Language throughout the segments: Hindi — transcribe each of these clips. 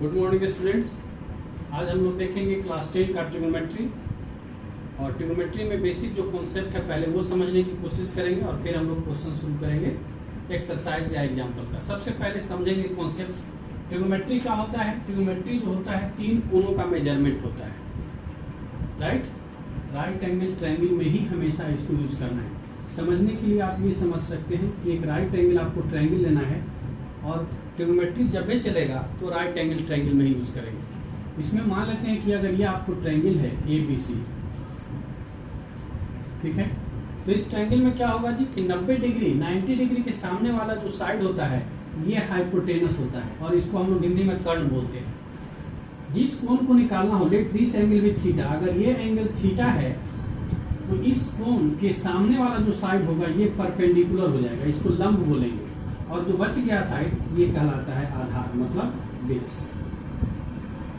Good morning students. आज हम लोग देखेंगे क्लास 10 का ट्रिग्नोमेट्री। और ट्रिग्नोमेट्री में बेसिक जो कॉन्सेप्ट है पहले वो समझने की कोशिश करेंगे और फिर हम लोग क्वेश्चन शुरू करेंगे एक्सरसाइज या एग्जाम्पल का। सबसे पहले समझेंगे कॉन्सेप्ट ट्रिग्नोमेट्री क्या होता है। ट्रिग्नोमेट्री जो होता है तीन कोणों का मेजरमेंट होता है, राइट एंगल ट्रायंगल में ही हमेशा इसको यूज करना है। समझने के लिए आप ये समझ सकते हैं कि एक राइट एंगल आपको ट्रायंगल लेना है और ट्रिग्नोमेट्री जब भी चलेगा तो राइट एंगल ट्रायंगल में ही यूज करेंगे। इसमें मान लेते हैं कि अगर ये आपको ट्रायंगल है ABC, ठीक है, तो इस ट्रायंगल में क्या होगा जी कि 90 डिग्री के सामने वाला जो साइड होता है ये हाइपोटेनस होता है और इसको हम लोग हिंदी में कर्ण बोलते हैं। जिस कोण को निकालना हो, let this angle with theta, अगर ये एंगल थीटा है तो इस कोण के सामने वाला जो साइड होगा ये परपेंडिकुलर हो जाएगा, इसको लंब बोलेंगे, और जो बच गया साइड ये कहलाता है आधार, मतलब बेस।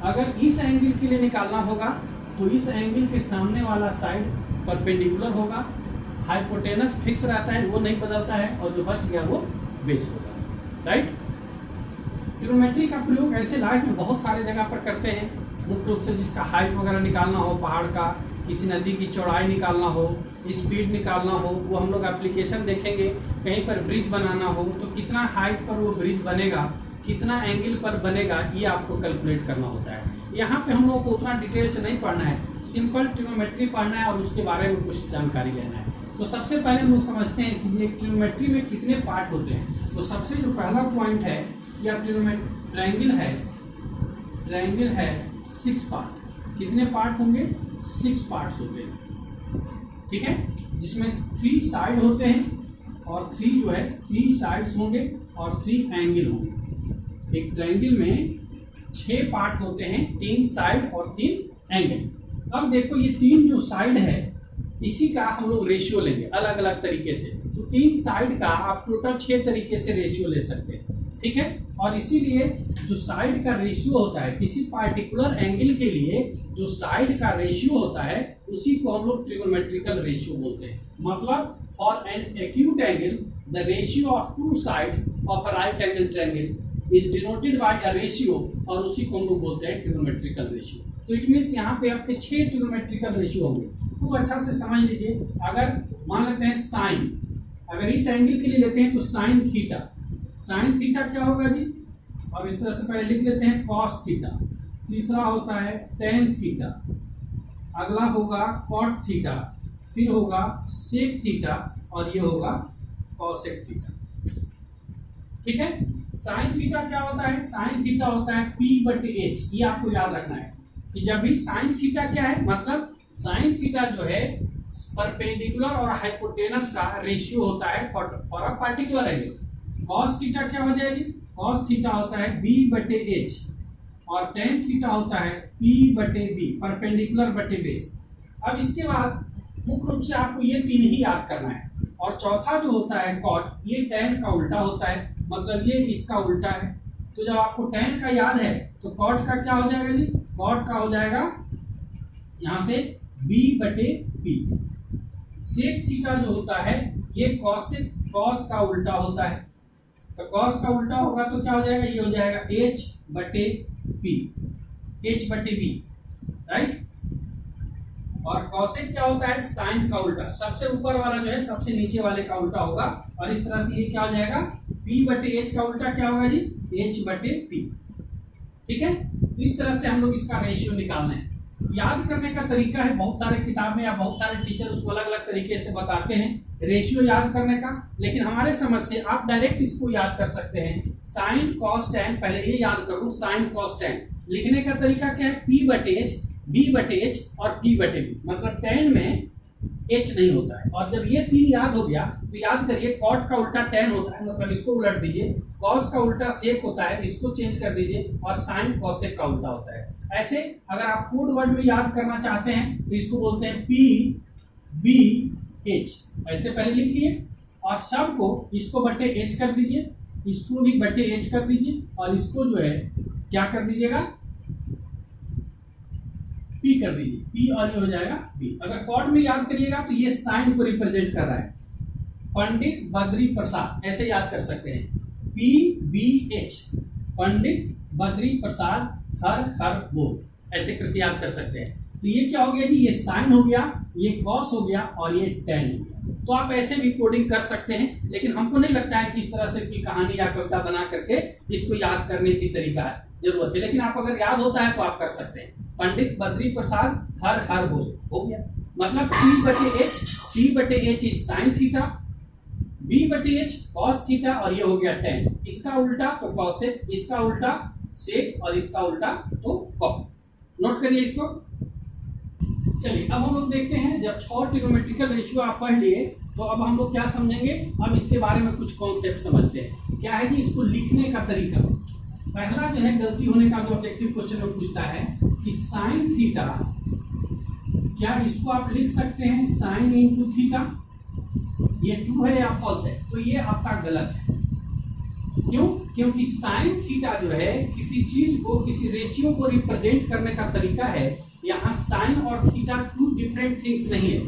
अगर इस एंगल के लिए निकालना होगा तो इस एंगल के सामने वाला साइड परपेंडिकुलर होगा, हाइपोटेनस फिक्स रहता है, वो नहीं बदलता है, और जो बच गया वो बेस होगा, राइट। ट्रिग्नोमेट्री का प्रयोग ऐसे लाइफ में बहुत सारे जगह पर करते हैं। मुख्य रूप से जिसका हाइट वगैरह निकालना हो, पहाड़ का, किसी नदी की चौड़ाई निकालना हो, स्पीड निकालना हो, वो हम लोग एप्लीकेशन देखेंगे। कहीं पर ब्रिज बनाना हो तो कितना हाइट पर वो ब्रिज बनेगा, कितना एंगल पर बनेगा, ये आपको कैलकुलेट करना होता है। यहाँ पे हम लोगों को उतना डिटेल से नहीं पढ़ना है, सिंपल ट्रिग्नोमेट्री पढ़ना है और उसके बारे में कुछ जानकारी लेना है। तो सबसे पहले हम लोग समझते हैं कि ये ट्रिग्नोमेट्री में कितने पार्ट होते हैं। तो सबसे जो पहला पॉइंट है कि आप ट्रायंगल है 6 पार्ट। कितने पार्ट होंगे? 6 पार्ट्स होते हैं, ठीक है, जिसमें 3 साइड होते हैं और 3 साइड्स होंगे और 3 एंगल होंगे। एक ट्रायंगल में 6 पार्ट होते हैं, 3 साइड और 3 एंगल। अब देखो ये 3 जो साइड है इसी का हम लोग रेशियो लेंगे अलग अलग तरीके से। तो 3 साइड का आप टोटल 6 तरीके से रेशियो ले सकते हैं, ठीक है। और इसीलिए जो साइड का रेशियो होता है किसी पार्टिकुलर एंगल के लिए, जो साइड का रेशियो होता है उसी को हम लोग ट्रिग्नोमेट्रिकल रेशियो बोलते हैं। मतलब for an acute angle the ratio of 2 sides of a right angle triangle is denoted by a ratio, और उसी को हम लोग बोलते हैं ट्रिग्नोमेट्रिकल रेशियो। तो इट मीन्स यहाँ पे आपके 6 ट्रिग्नोमेट्रिकल रेशियो होंगे। तो अच्छा से समझ लीजिए, अगर मान लेते हैं साइन, अगर इस एंगल के लिए लेते हैं तो साइन थीटा क्या होगा जी, और इस तरह से पहले लिख लेते हैं कॉस थीटा। तीसरा होता है टेन थीटा, अगला होगा कॉट थीटा, फिर होगा सेक थीटा, और ये होगा कॉसेक थीटा, ठीक है। साइन थीटा क्या होता है? साइन थीटा होता है P/H। ये आपको याद रखना है कि जब भी साइन थीटा क्या है, मतलब साइन थीटा जो है परपेंडिकुलर और हाइपोटेनस का रेशियो होता है for a particular angle. Cos theta क्या हो जाएगी? कॉस थीटा होता है B/H, और टेन थीटा होता है P/B, परपेंडिकुलर बटे बेस। अब इसके बाद मुख्य रूप से आपको ये 3 ही याद करना है। और चौथा जो होता है कॉट, ये टेन का उल्टा होता है, मतलब ये इसका उल्टा है। तो जब आपको टेन का याद है तो कॉट का क्या हो जाएगा जी? कॉट का हो जाएगा यहाँ से B/P। सेक थीटा जो होता है ये कॉस का उल्टा होता है, तो कॉस का उल्टा होगा तो क्या हो जाएगा? ये हो जाएगा H/B, राइट। और कॉसेक क्या होता है? साइन का उल्टा, सबसे ऊपर वाला जो है सबसे नीचे वाले का उल्टा होगा, और इस तरह से ये क्या हो जाएगा? P/H का उल्टा क्या होगा जी? H/P, ठीक है। तो इस तरह से हम लोग इसका रेशियो निकालना है। याद करने का तरीका है, बहुत सारे किताब में या बहुत सारे टीचर उसको अलग अलग तरीके से बताते हैं रेशियो याद करने का, लेकिन हमारे समझ से आप डायरेक्ट इसको याद कर सकते हैं। साइन कॉस टेन, पहले ये याद करूं, साइन कॉस टेन लिखने का तरीका क्या है? P/H, B/H और P/B, मतलब टेन में H नहीं होता है। और जब ये 3 याद हो गया तो याद करिए, कॉट का उल्टा टेन होता है, मतलब इसको उलट दीजिए, कॉस का उल्टा सेक होता है, इसको चेंज कर दीजिए, और साइन कॉसेक का उल्टा होता है। ऐसे अगर आप कोड वर्ड में याद करना चाहते हैं तो इसको बोलते हैं P/B/H, ऐसे पहले लिखिए, और सब को इसको बटे H कर दीजिए, इसको भी बटे H कर दीजिए, और इसको जो है क्या कर दीजिएगा? P कर दीजिए, P, और ये हो जाएगा B। अगर कॉट में याद करिएगा तो ये साइन को रिप्रेजेंट कर रहा है, पंडित बद्री प्रसाद, ऐसे याद कर सकते हैं। P/B/H, पंडित बद्री प्रसाद हर हर बोल, ऐसे करके याद कर सकते हैं। तो ये क्या हो गया जी, ये साइन हो गया, ये कॉस हो गया और ये टेन हो गया। तो आप ऐसे भी कोडिंग कर सकते हैं, लेकिन हमको नहीं लगता है कि इस तरह से की कहानी या कविता बना करके इसको याद करने की तरीका जरूरत है, लेकिन आप अगर याद होता है तो आप कर सकते हैं। पंडित बद्री प्रसाद हर हर बोल हो गया, मतलब T बटे H is sine theta, B बटे एच कॉस थीटा और ये हो गया टेन। इसका उल्टा तो कॉसेक, इसका उल्टा सेक और इसका उल्टा तो कॉक। नोट करिए इसको। चलिए अब हम लोग देखते हैं, जब 6 ट्रिग्नोमेट्रिकल रेशियो आप पढ़ लिए तो अब हम लोग क्या समझेंगे, अब इसके बारे में कुछ कॉन्सेप्ट समझते हैं। क्या है कि इसको लिखने का तरीका। पहला जो है गलती होने का जो ऑब्जेक्टिव क्वेश्चन में पूछता है कि साइन थीटा, क्या इसको आप लिख सकते हैं साइन इंटू थीटा, ये ट्रू है या फॉल्स है, तो ये आपका गलत है। क्यों? क्योंकि साइन थीटा जो है किसी चीज को, किसी रेशियो को रिप्रेजेंट करने का तरीका है। यहाँ साइन और थीटा टू डिफरेंट थिंग्स नहीं है।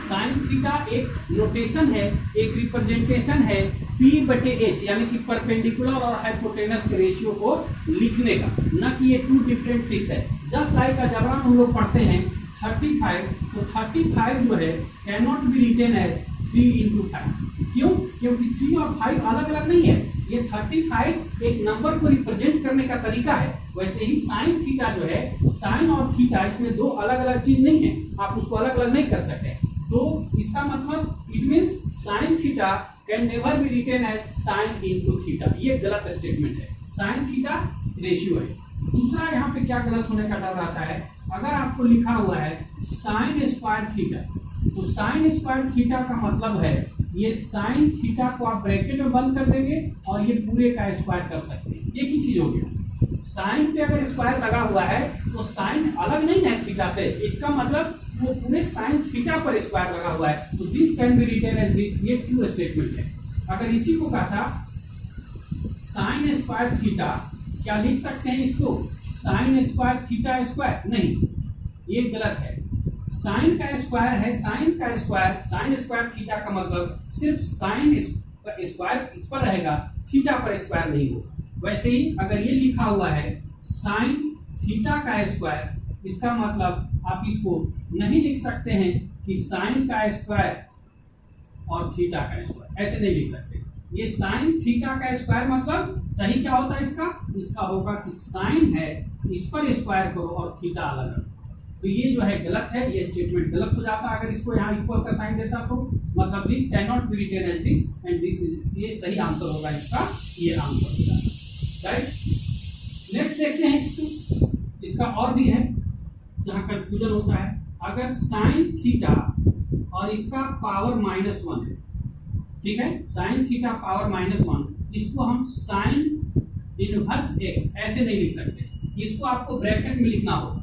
साइन थीटा एक नोटेशन है, एक रिप्रेजेंटेशन है P बटे एच, यानी कि परपेंडिकुलर और हाइपोटेनस के रेशियो को लिखने का, न कि ये टू डिफरेंट थिंग्स है। जस्ट लाइक अलजेब्रा में हम लोग पढ़ते हैं 35, तो 35 जो है can not be written as 3 into 5। क्यों? क्योंकि 3 और 5 अलग अलग नहीं है। ये 35 एक नंबर को रिप्रेजेंट करने का तरीका है। वैसे ही साइन थीटा जो है, साइन और थीटा इसमें दो अलग अलग चीज नहीं है, आप उसको अलग अलग नहीं कर सकते। तो इसका मतलब it means sine theta can never be written as sine into theta. ये गलत स्टेटमेंट है। साइन थीटा रेशियो है। दूसरा यहाँ पे क्या गलत होने का डर आता है, अगर आपको लिखा हुआ है साइन स्क्वायर थीटा, तो साइन स्क्वायर थीटा का मतलब है ये साइन थीटा को आप ब्रैकेट में बंद कर देंगे और ये पूरे का स्क्वायर कर सकते हैं। एक ही चीज हो गया। साइन पे अगर स्क्वायर लगा हुआ है तो साइन अलग नहीं है थीटा से, इसका मतलब वो पूरे साइन थीटा पर स्क्वायर लगा हुआ है। तो this can be written as this, ये ट्रू स्टेटमेंट है। अगर इसी को कहा था साइन स्क्वायर थीटा, क्या लिख सकते हैं इसको साइन स्क्वायर थीटा स्क्वायर? नहीं, ये गलत है। साइन का स्क्वायर है, साइन का स्क्वायर, साइन स्क्वायर थीटा का मतलब सिर्फ साइन स्क्वायर इस पर रहेगा, थीटा पर स्क्वायर नहीं हो। वैसे ही अगर ये लिखा हुआ है साइन थीटा का स्क्वायर, इसका मतलब आप इसको नहीं लिख सकते हैं कि साइन का स्क्वायर और थीटा का स्क्वायर, ऐसे नहीं लिख सकते। ये साइन थीटा का स्क्वायर मतलब सही क्या होता है इसका होगा कि साइन है, इस पर स्क्वायर करो और थीटा अलग रखो। तो ये जो है गलत है, ये स्टेटमेंट गलत हो जाता। अगर इसको यहाँ इक्वल का साइन देता तो मतलब this can not be written as this and this is, ये सही आंसर होगा इसका, ये आंसर हो जाएगा। राइट, नेक्स्ट देखते हैं इसको। इसका और भी है जहाँ कंफ्यूजन होता है। अगर साइन थीटा और इसका पावर -1 है, ठीक है, साइन थीटा पावर -1, इसको हम साइन इनवर्स x ऐसे नहीं लिख सकते, इसको आपको ब्रैकेट में लिखना होगा।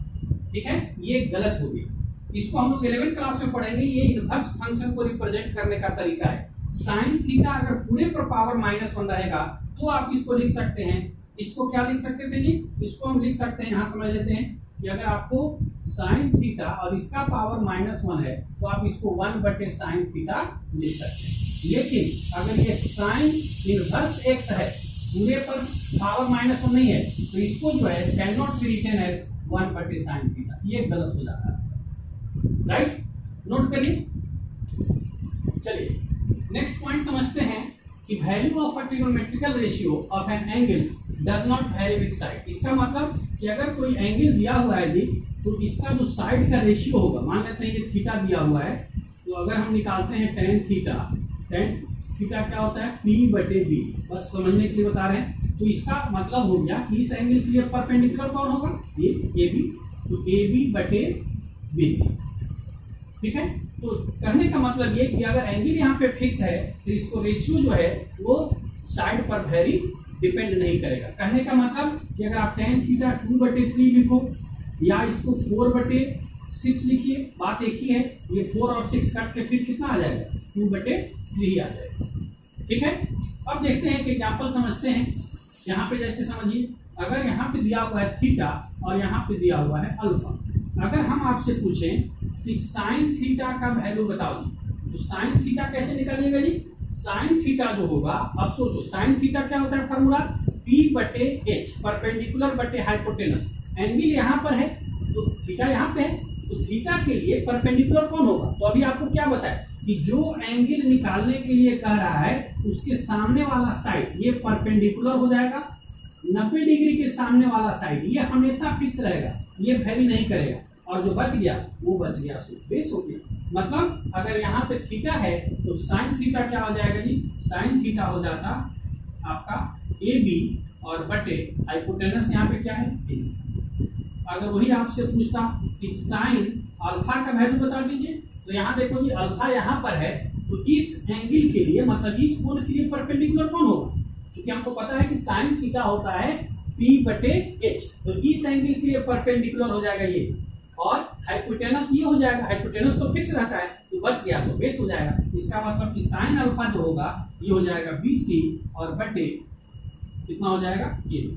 ठीक है, ये गलत हो गया। इसको हम लोग 11th क्लास में पढ़ेंगे। ये इनवर्स फंक्शन को रिप्रेजेंट करने का तरीका है। साइन थीटा अगर पूरे पर पावर -1 रहेगा तो आप इसको लिख सकते हैं। इसको क्या लिख सकते थे जी? इसको हम लिख सकते हैं, यहाँ समझ लेते हैं कि अगर आपको साइन थीटा और इसका पावर -1 है तो आप इसको 1 बटे साइन थीटा लिख सकते हैं। लेकिन अगर ये साइन इनवर्स x है, पूरे पर पावर -1 नहीं है, तो इसको जो है can not be written as 1 बटे साइन थीटा, ये गलत हो जाता है। राइट, नोट करिए। चलिए नेक्स्ट पॉइंट समझते हैं कि value of a trigonometrical ratio of an angle does not very with side. इसका मतलब कि अगर कोई एंगल दिया हुआ है जी, तो इसका जो साइड का रेशियो होगा, मान लेते हैं ये थीटा दिया हुआ है, तो अगर हम निकालते हैं टेन थीटा क्या होता है P बटे B, बस समझने के लिए बता रहे हैं। तो इसका मतलब हो गया कि इस एंगल के लिए परपेंडिकुलर कौन होगा, ये AB, तो AB बटे BC। ठीक है, तो कहने का मतलब ये कि अगर एंगल यहाँ पे फिक्स है तो इसको रेशियो जो है वो साइड पर वेरी डिपेंड नहीं करेगा। कहने का मतलब कि अगर आप tan थीटा 2/3 लिखो या इसको 4/6 लिखिए, बात एक ही है। ये 4 और 6 काट के फिर कितना आ जाएगा, 2/3 आ जाएगा। ठीक है, अब देखते हैं कि एग्जाम्पल समझते हैं। यहाँ पे जैसे समझिए, अगर यहाँ पे दिया हुआ है थीटा और यहाँ पे दिया हुआ है अल्फा, अगर हम आपसे पूछें कि साइन थीटा का वैल्यू बताओ जी, तो साइन थीटा कैसे निकालिएगा जी? साइन थीटा जो होगा, अब सोचो साइन थीटा क्या होता है फॉर्मूला, P बटे H, परपेंडिकुलर बटे हाइपोटेनस। एंगल यहाँ पर है तो थीटा यहाँ पे है, तो थीटा के लिए परपेंडिकुलर कौन होगा? तो अभी आपको क्या बताया कि जो एंगल निकालने के लिए कह रहा है उसके सामने वाला साइड ये परपेंडिकुलर हो जाएगा, 90 डिग्री के सामने वाला साइड ये हमेशा फिक्स रहेगा, ये वेरी नहीं करेगा, और जो बच गया वो बच गया, सो बेस हो गया। मतलब अगर यहाँ पे थीटा है तो साइन थीटा क्या हो जाएगा जी? साइन थीटा हो जाता आपका ए बी और बटे हाइपोटेनस यहाँ पे क्या है? AC। अगर वही आपसे पूछता कि साइन अल्फा का वैल्यू बता दीजिए, तो यहाँ देखो जी अल्फा यहाँ पर है, तो इस एंगल के लिए मतलब इस कोण के लिए परपेंडिकुलर कौन होगा? क्योंकि हमको पता है कि साइन थीटा होता है P बटे H, तो इस एंगल के लिए परपेंडिकुलर हो जाएगा ये, और हाइपोटेनस ये हो जाएगा, हाइपोटेनस तो फिक्स रहता है, तो बच गया, सो बेस हो जाएगा। इसका मतलब कि साइन अल्फा जो होगा ये हो जाएगा BC और बटे कितना हो जाएगा ये।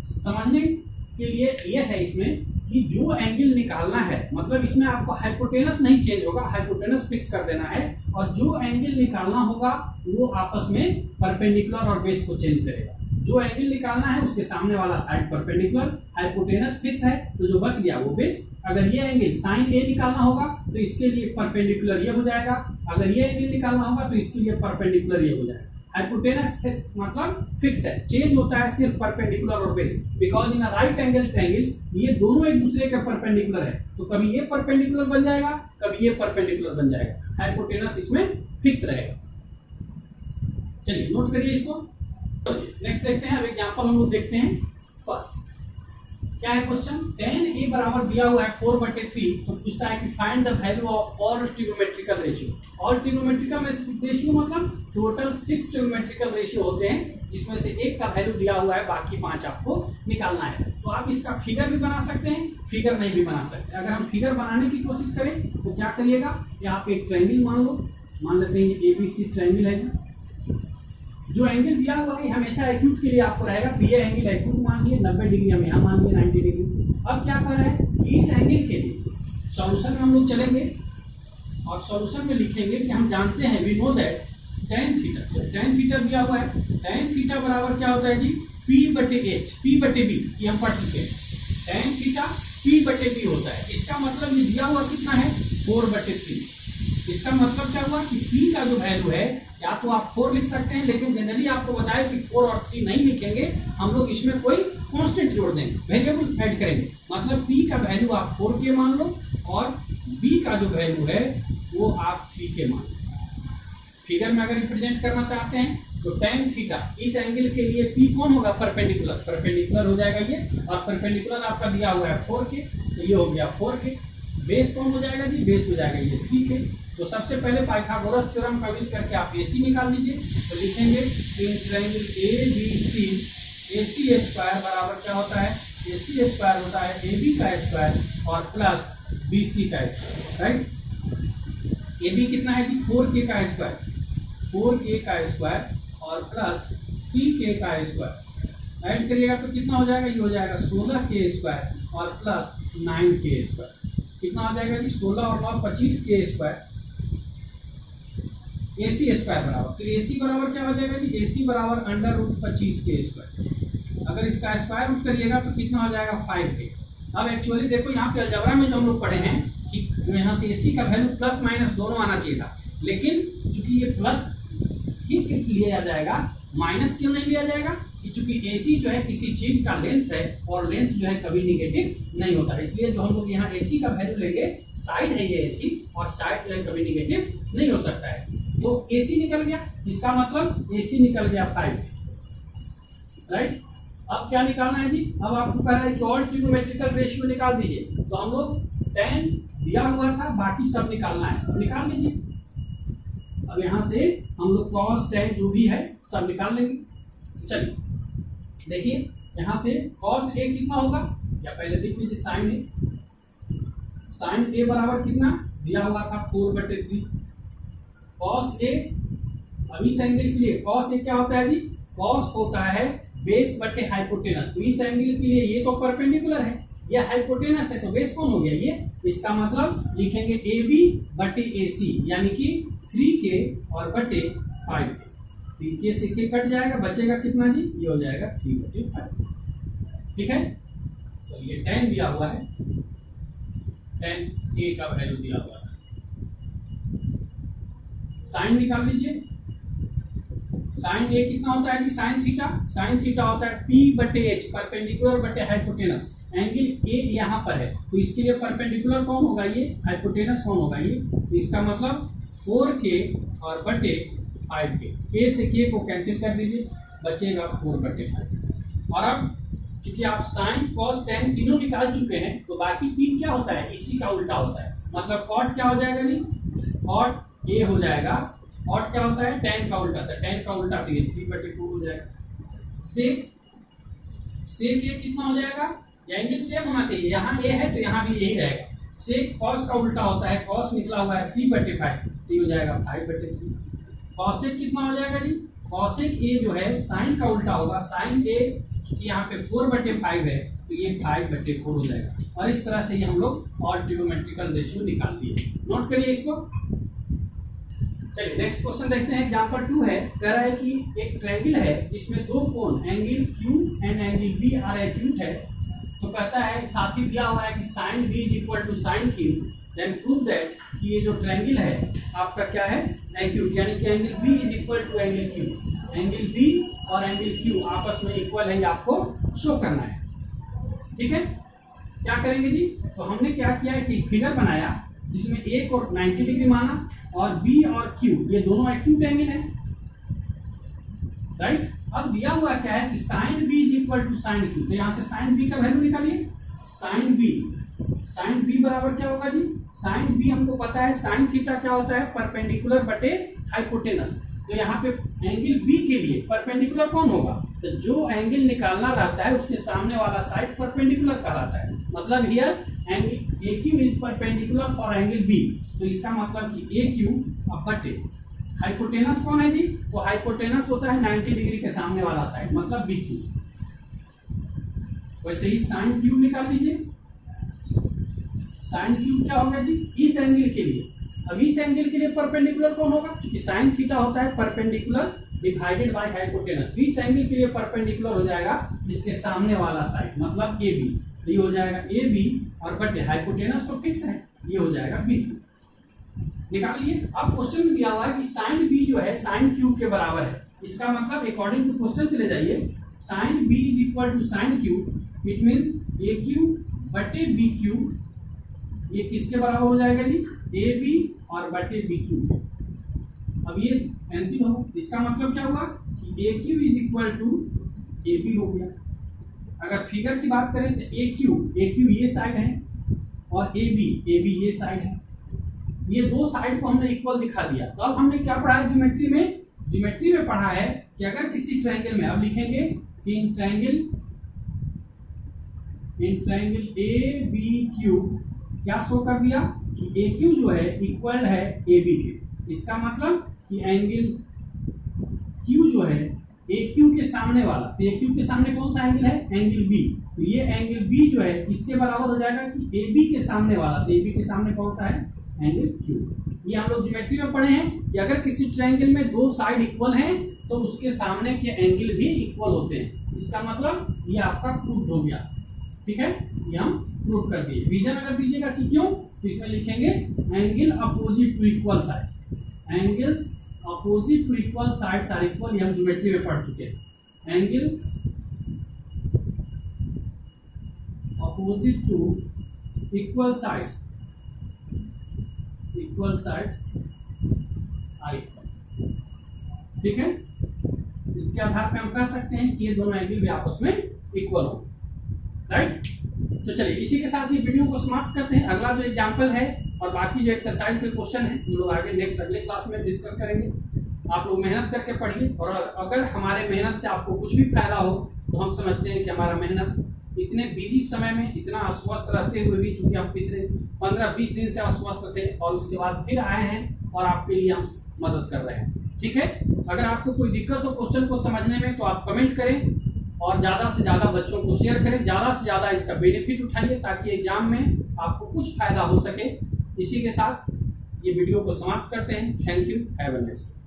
समझने के लिए ये है इसमें कि जो एंगल निकालना है, मतलब इसमें आपको हाइपोटेनस नहीं चेंज होगा, हाइपोटेनस फिक्स कर देना है, और जो एंगल निकालना होगा वो आपस में परपेंडिकुलर और बेस को चेंज करेगा। जो एंगल निकालना है उसके सामने वाला साइड परपेंडिकुलर, हाइपोटेनस फिक्स है, तो जो बच गया वो बेस। अगर ये एंगल साइन ए निकालना होगा तो इसके लिए परपेंडिकुलर ये हो जाएगा, अगर ये एंगल निकालना होगा तो इसके लिए परपेंडिकुलर ये हो जाएगा। हाइपोटेनस मतलब फिक्स है, चेंज होता है सिर्फ परपेंडिकुलर और base, because in right angle triangle ये दोनों एक दूसरे के परपेंडिकुलर है, तो कभी ये परपेंडिकुलर बन जाएगा, कभी ये परपेंडिकुलर बन जाएगा, हाइपोटेनस इसमें फिक्स रहेगा। चलिए नोट करिए इसको। नेक्स्ट देखते हैं, अब एग्जांपल हम लोग देखते हैं। फर्स्ट क्या है क्वेश्चन? tan a बराबर दिया हुआ है 4/3, तो पूछता है कि find the value of all trigonometrical ratio. All trigonometrical ratio मतलब टोटल 6 ट्रिग्नोमेट्रिकल रेशियो होते हैं, जिसमें से एक का वैल्यू दिया हुआ है, बाकी 5 आपको निकालना है। तो आप इसका फिगर भी बना सकते हैं, फिगर नहीं भी बना सकते। अगर हम फिगर बनाने की कोशिश करें तो क्या करिएगा, यहाँ पे एक ट्रायंगल मान लो, मान लेते हैं ये ABC ट्रायंगल है। जो एंगल दिया हुआ है हमेशा एक्यूट के लिए आपको रहेगा, ये एंगल एक्यूट मान लिए 90 डिग्री, हम यहाँ मान लिए 90 डिग्री। अब क्या कर रहे हैं कि इस एंगल के लिए सॉल्यूशन में हम लोग चलेंगे और सॉल्यूशन में लिखेंगे कि हम जानते हैं, we know that tan theta, tan theta दिया हुआ है, tan थीटा बराबर क्या होता है जी? P बटे H, P बटे B, ये हम पढ़ चुके हैं। tan थीटा P बटे B होता है, इसका मतलब ये दिया हुआ कितना है? 4/3। इसका मतलब क्या हुआ कि P का जो वैल्यू है, या तो आप 4 लिख सकते हैं, लेकिन जनरली आपको बताया कि 4 और 3 नहीं लिखेंगे, हम लोग इसमें कोई कांस्टेंट जोड़ देंगे, वेरिएबल ऐड करेंगे। मतलब P का वैल्यू आप 4K मान लो और B का जो वैल्यू है वो आप 3K मान लो। फिगर में अगर रिप्रेजेंट करना चाहते हैं तो tan थीटा इस एंगल के लिए P कौन होगा? परपेंडिकुलर, परपेंडिकुलर हो जाएगा ये, और परपेंडिकुलर आपका दिया हुआ है 4K, तो ये हो गया 4K। बेस कौन हो जाएगा जी? बेस हो जाएगा ये 3K। तो सबसे पहले पाइथागोरस थ्योरम का यूज करके आप AC निकाल लीजिए, तो लिखेंगे in triangle ABC AC square बराबर क्या होता है? AC स्क्वायर होता है AB का स्क्वायर और प्लस BC का स्क्वायर, राइट। AB कितना है जी? 4K का स्क्वायर, 4K का स्क्वायर और प्लस 3K का स्क्वायर ऐड करिएगा तो कितना हो जाएगा? ये हो जाएगा 16K स्क्वायर और प्लस 9K स्क्वायर। कितना हो जाएगा जी? 16 और 9 25K स्क्वायर। AC स्क्वायर बराबर, तो AC बराबर क्या हो जाएगा जी? AC बराबर √25K स्क्वायर। अगर इसका स्क्वायर रूट करिएगा तो कितना हो जाएगा? 5K। अब एक्चुअली देखो यहाँ पे अलजेब्रा में जो हम लोग पढ़े हैं कि यहाँ से AC का वैल्यू प्लस माइनस दोनों आना चाहिए था, लेकिन चूंकि ये प्लस ही सिर्फ लिया जाएगा, माइनस क्यों नहीं लिया जाएगा? कि चूंकि AC जो है किसी चीज का लेंथ है और लेंथ जो है कभी निगेटिव नहीं होता, इसलिए जो हम लोग यहाँ AC का वैल्यू लेंगे, साइड है ये AC और साइड जो है कभी निगेटिव नहीं हो सकता है, तो AC निकल गया। इसका मतलब AC निकल गया 5, राइट। अब क्या निकालना है जी? अब आपको कह रहा है कि ऑल ट्रिग्नोमेट्रिकल रेशियो निकाल दीजिए, तो हम लोग tan दिया हुआ था, बाकी सब निकालना है, तो निकाल लीजिए। अब यहाँ से हम लोग cos tan जो भी है सब निकाल लेंगे। चलिए देखिए यहाँ से cos A कितना होगा, या पहले देख लीजिए sin A। sin A बराबर कितना दिया हुआ था? 4/3। cos A, अब इस एंगल के लिए cos A क्या होता है जी? cos होता है बेस बटे हाइपोटेनस, तो इस एंगल के लिए ये तो परपेंडिकुलर है, ये हाइपोटेनस है, तो बेस कौन हो गया? ये। इसका मतलब लिखेंगे AB बटे AC, यानी कि 3K और बटे 5K। के से के कट जाएगा, बचेगा कितना जी, ये हो जाएगा 3/5। ठीक है, चलिए tan दिया हुआ है, tan a का वैल्यू दिया हुआ है, साइन निकाल लीजिए। साइन a कितना होता है जी, साइन थीटा होता है p/h, परपेंडिकुलर बटे हाइपोटेनस। एंगल a यहाँ पर है तो इसके लिए परपेंडिकुलर कौन होगा, ये हाइपोटेनस कौन होगा, ये। तो इसका मतलब 4k और बटे 5k, k से k को कैंसिल कर दीजिए, बचेगा 4/5। और अब चूंकि आप साइन कॉस टेन तीनों निकाल चुके हैं तो बाकी तीन क्या होता है, इसी का उल्टा होता है। मतलब कॉट क्या हो जाएगा जी, कॉट a हो जाएगा, कॉट क्या होता है, टेन का उल्टा था, टेन का उल्टा तो ये 3/4 हो जाएगा। सेक ये कितना हो जाएगा, एंगल सेम होना चाहिए, यहाँ a है तो यहाँ भी यही रहेगा। सेक कॉस का उल्टा होता है, कॉस निकला हुआ है 3/5, तो ये हो जाएगा 5/3। कॉसेक कितना हो जाएगा जी, कॉसेक a जो है साइन का उल्टा होगा, साइन a यहाँ पे 4/5 है तो ये 5/4 हो जाएगा। और इस तरह से ये हम लोग और ट्रिग्नोमेट्रिकल रेशियो निकाल दिए। नोट करिए इसको। चलिए नेक्स्ट क्वेश्चन देखते हैं। एग्जांपल 2 है, कह रहा है कि एक ट्रायंगल है जिसमें दो कोण angle Q and angle B are acute है। तो कहता है, साथ ही दिया हुआ है कि sin B = sin Q, then prove that कि ये जो ट्रायंगल है आपका क्या है, एक्यूट, यानी कि angle B = angle Q, angle B और एंगल Q आपस में इक्वल है, ये आपको शो करना है। ठीक है, क्या करेंगे जी, तो हमने क्या किया है कि फिगर बनाया जिसमें A को 90 डिग्री माना और B और Q ये दोनों एक्यूट एंगल है, राइट। अब दिया हुआ क्या है कि sin B = sin Q, तो यहाँ से sin B का वैल्यू निकालिए। sin B बराबर क्या होगा जी, sin B हमको पता है, sin थीटा क्या होता है, परपेंडिकुलर बटे हाइपोटेनस। तो यहाँ पे एंगल B के लिए परपेंडिकुलर कौन होगा, तो जो एंगल निकालना रहता है उसके सामने वाला साइड परपेंडिकुलर कहलाता है। मतलब here angle AQ is perpendicular for angle B, तो इसका मतलब कि AQ बटे हाइपोटेनस कौन है जी, तो हाइपोटेनस होता है 90 डिग्री के सामने वाला साइड, मतलब BQ। वैसे ही sin Q निकाल लीजिए। sin Q क्या होगा जी, इस एंगल के लिए, अब इस एंगल के लिए परपेंडिकुलर कौन होगा, क्योंकि sin थीटा होता है परपेंडिकुलर डिवाइडेड बाय हाइपोटेनस। तो इस एंगल के लिए परपेंडिकुलर हो जाएगा इसके सामने वाला साइड, मतलब AB, ये हो जाएगा AB और बटे हाइपोटेनस तो फिक्स है, ये हो जाएगा BQ। निकालिए। अब क्वेश्चन में दिया हुआ है कि sin B जो है sin Q के बराबर है। इसका मतलब अकॉर्डिंग टू क्वेश्चन चले जाइए, sin B = sin Q, it means AQ बटे BQ, ये किसके बराबर हो जाएगा जी, AB और बटे BQ। अब ये कैंसिल होगा, इसका मतलब क्या होगा कि AQ = AB हो गया। अगर फिगर की बात करें तो AQ ये साइड है और AB ये साइड है, ये दो साइड को हमने इक्वल दिखा दिया। तो अब हमने क्या पढ़ा है ज्योमेट्री में पढ़ा है कि अगर किसी ट्रायंगल में, अब लिखेंगे कि इन ट्रायंगल ABQ क्या शो कर दिया कि AQ जो है इक्वल है AB के। इसका मतलब कि एंगल Q जो है AQ के सामने वाला, तो AQ के सामने कौन सा एंगल है, एंगल B, तो ये एंगल B जो है इसके बराबर हो जाएगा कि AB के सामने वाला, तो AB के सामने कौन सा है, एंगल Q। ये हम लोग ज्योमेट्री में पढ़े हैं कि अगर किसी ट्रायंगल में दो साइड इक्वल हैं तो उसके सामने के एंगल भी इक्वल होते हैं। इसका मतलब ये आपका प्रूफ हो गया। ठीक है, ये हम प्रूफ कर दिए। रीजन अगर दीजिएगा कि क्यों, तो इसमें लिखेंगे angle opposite to equal side, angles opposite to equal sides are equal, ये हम ज्योमेट्री में पढ़ चुके हैं। Angle opposite to equal sides are equal. ठीक है, इसके आधार पे हम कह सकते हैं कि ये दोनों एंगल भी आपस में इक्वल हो, राइट। तो चलिए इसी के साथ ये वीडियो को समाप्त करते हैं। अगला जो एग्जाम्पल है और बाकी जो एक्सरसाइज के क्वेश्चन है हम लोग आगे नेक्स्ट अगले क्लास में डिस्कस करेंगे। आप लोग मेहनत करके पढ़िए, और अगर हमारे मेहनत से आपको कुछ भी फायदा हो तो हम समझते हैं कि हमारा मेहनत इतने बिजी समय में, इतना अस्वस्थ रहते हुए भी, चूंकि हम पिछले 15-20 दिन से अस्वस्थ थे और उसके बाद फिर आए हैं और आपके लिए हम मदद कर रहे हैं। ठीक है, अगर आपको कोई दिक्कत हो क्वेश्चन को समझने में तो आप कमेंट करें और ज़्यादा से ज़्यादा बच्चों को शेयर करें, ज़्यादा से ज़्यादा इसका बेनिफिट उठाइए ताकि एग्जाम में आपको कुछ फायदा हो सके। इसी के साथ ये वीडियो को समाप्त करते हैं। Thank you, have a nice day.